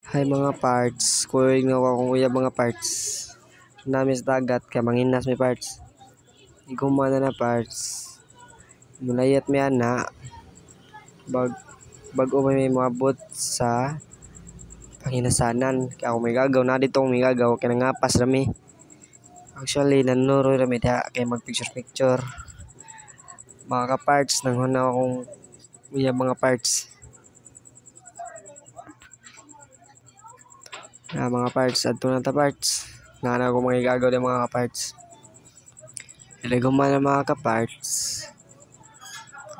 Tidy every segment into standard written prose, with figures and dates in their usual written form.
Hay mga parts, kuya nga akong uyab mga parts. Nami sa dagat kaya manginas may parts. Igumana na parts. Munayat may ana. Bago may moabot sa panginasanan. Kaya ako may gagaw na dito may gagaw kaya nangapas rami. Actually nanuro rami kaya mag picture. Mga ka-parts nang huna akong uyab mga parts. Mga parts adto na ta parts. Nana ko mga gagaw ng mga ka-parts. Ilaguman na mga ka-parts.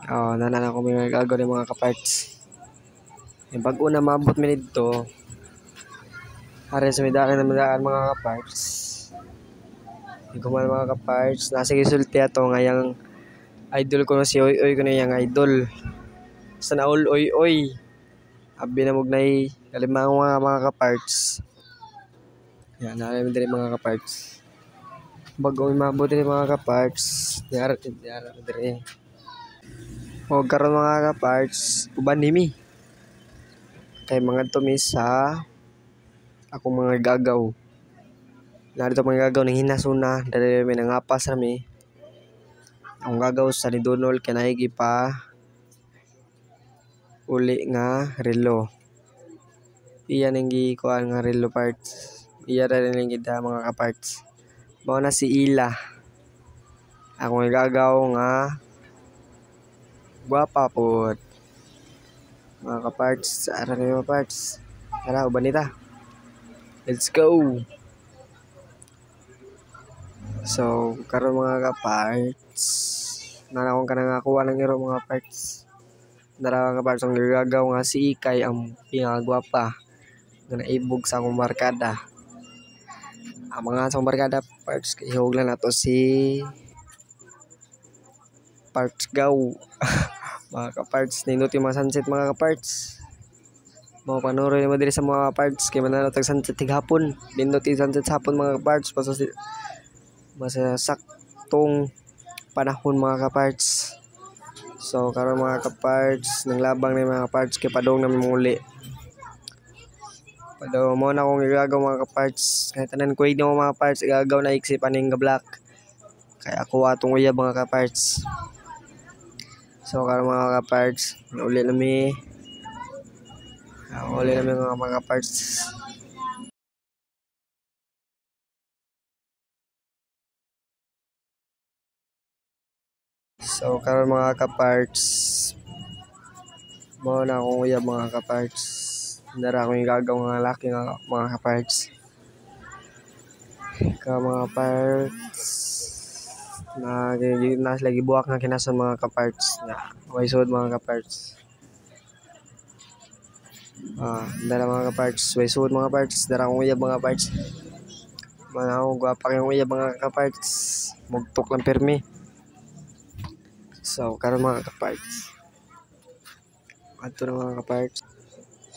Nana ko mga gagaw ng mga ka-parts. Yung bago na mabot mi dito. Hari sa midaan na midaan mga ka-parts. Ilaguman mga ka-parts. Nasa gisulti ato ngayang idol ko na si Oy Oy ko na yung idol. Sana all Oy Oy. Abi na mugnay kalimang mga ka-parts. Yan, nalamin din mga ka-parts. Bago mabuti mga ka-parts, diara dire. O karon mga ka-parts, uban nimi. Kay mga tumi sa akong mga gagaw. Narito mga gagaw ng hinasuna, dali may nangapas rami. Ang gagaw sa ni Donald kay naigi pa uli nga relo. Iyan ang gikuan nga relo parts. Iyan rin ang gida mga ka-parts. Mao na si Ila. Ako gagaw nga guwapa po. Mga ka-parts, ara na mga parts. Tara, uban nita. Let's go. So, karon mga ka-parts. Nana akong kanang nakuha ng iro mga parts. Nara mga ka-parts ang gagaw nga si Ikay ang pinagwapa. Nga naibog sa akong barkada. Ang mga sa barkada parts ihog lang nato si parts gaw. Mga ka-parts nindot yung mga sunset mga ka-parts. Mga panuroy naman diri sa mga parts kay manalo tag sunset tighapon. Nindot yung sunset sa hapon mga ka-parts masasaktong panahon mga ka-parts. So karon mga ka-parts nanglabang na mga ka-parts kay padong namin muli. Pado mo na akong igagaw mga ka-parts. Kahit tanan ko na mga parts igagaw na iksi paning ga-black. Kaya ako atong uyab mga ka-parts. So karon mga ka-parts, uli nami mga ka-parts. So karon mga ka-parts, mo na akong uyab mga ka-parts. Nara akong igagaw nga laki nga mga ka-parts. Mga parts na lagi buwak nga kinason mga ka-parts na way sud mga ka-parts. Dara mga ka-parts, way sud mga parts, dara akong uyab mga parts. Mana ako gwapa kayong uyab mga ka-parts. Mugtok lang permi. So karon mga ka-parts. Adto na mga ka-parts.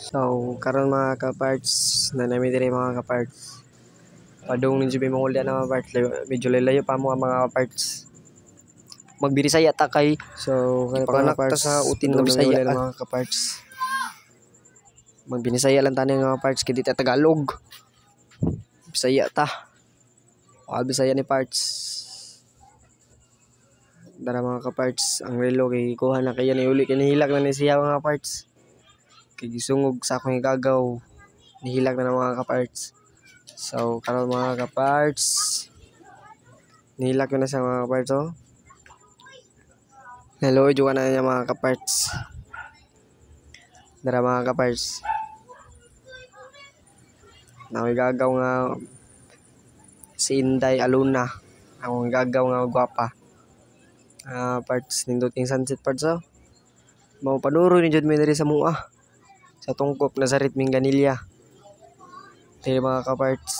So karon mga ka-parts, nanami diri mga ka-parts. Padung ninyo may mangulya na mga parts. Medyo layo pa mo mga parts. Magbirisaya ta kay. So panganak ta sa utin nga Bisaya mga ka-parts. Magbinisaya lang tayo mga parts kay di ta Tagalog. Bisaya ta. Bisaya ni parts. Dara mga ka-parts ang relo kay kuha na kaya ni uli kay nihilak na ni siya mga parts. Kay gisungog sa akong igagaw. Nihilak na mga ka-parts. So, karon mga ka-parts. Nihilak ko na sa mga ka-parts, oh. Naluoy juga na niya mga ka-parts. Dara mga ka-parts. Gagaw nga si Inday Aluna. Ang gagaw nga gwapa. Parts ninduting sunset parts, oh. Mao panuro ni jud mi diri sa mua. Sa tungkop na sa Ritming Ganilya. Kaya mga ka-parts,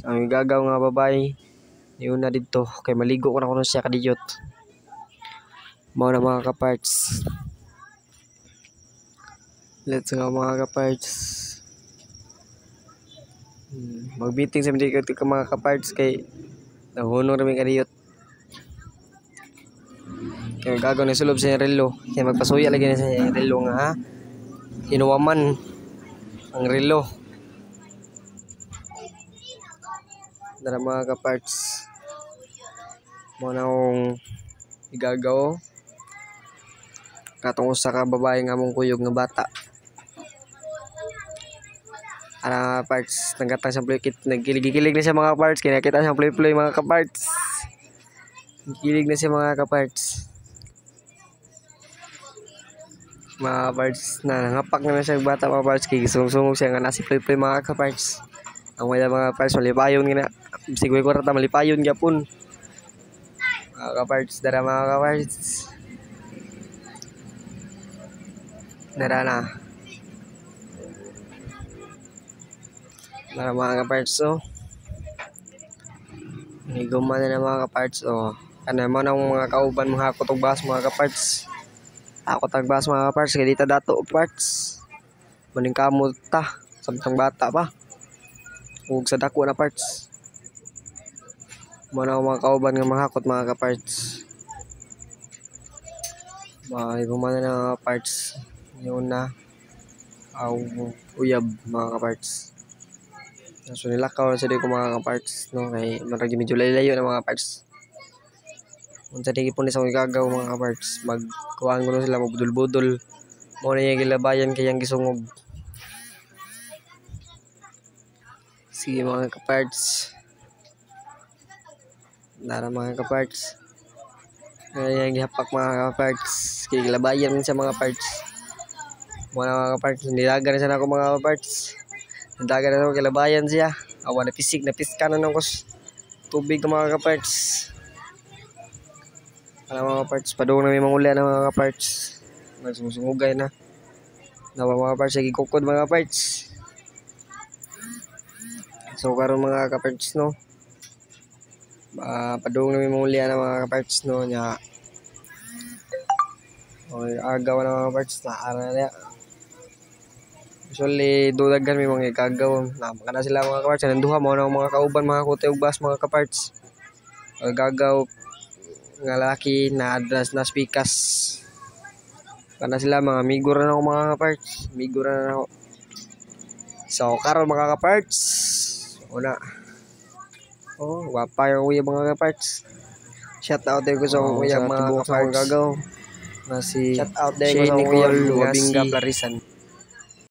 ang gagaw nga babae, yun na dito, kay maligo ko na kuno siya kadiyot. Mao na mga ka-parts. Let's go mga ka-parts. Mag-meeting sa mga ka-parts kay nahunong rin kadiyot. Kaya gagaw na sulob sa relo, kaya magpasuya lagi na sa relo nga hinuwaman ang relo. Dara mga kaparts. Mo na akong igagaw. Katong usa ka babae nga among kuyog nga bata. Parts nagkatang sa play kit, nagkilig-kilig na siya mga parts, kinakita siyang play mga kaparts. Kilig na siya mga kaparts. Mga parts na nangapak na siya bata mga parts, kay sungsungog siya nga nasi play mga kaparts. Ang mga parts malipayon nga siguro ko rata malipayon gyapon. Mga kaparts, dara mga kaparts. Dara na. Dara mga kaparts Niguman na mga kaparts Kana mo na mga kauban mga kutogbas mga kaparts. Ako tagbas mga kaparts kay dita dato parts. Maning kamot ta samtang bata pa. Ug sa dako na parts. Mo na mga kauban nga mga hakot mga kaparts. Niguman na mga parts. Yun na. Uyab mga kaparts. So nilakaw sa di ko mga kaparts kay maragi medyo layo na mga parts. Unsa di po ni sa gagaw mga kaparts, magkuhaan ko sila magbudol-budol. Mo na yung gilabayan kay yang gisungog. Sige mga kaparts. Dara mga kaparts. Kaya gihapak mga kaparts, kay gilabayan sa mga parts. Mo na mga kaparts, nilaga na siya ako mga kaparts. Dagan na kilabayan siya. Awa na pisik na piska na ng tubig ng mga kaparts. Mga kaparts, padung na may manguli na mga kaparts. Nagsusungugay na. Nawa mga kaparts, nagikukod mga kaparts. So karon mga kaparts padung na may manguli na mga kaparts nya. Agaw na mga kaparts na ara na. Usually, dudagan may mga ikagaw. Napaka na sila mga kaparts. Nanduha mo na mga kauban, mga kute ug bas mga kaparts. Gagaw nga laki na adras na spikas. Kana sila mga migo na ako mga kaparts. Migo na ako. So, karon mga kaparts. Una. Wapa yung uya mga kaparts. Shout out din ko sa uya mga kaparts. Gagaw. Na si shout out din ko sa uya Wabinga Plarisan.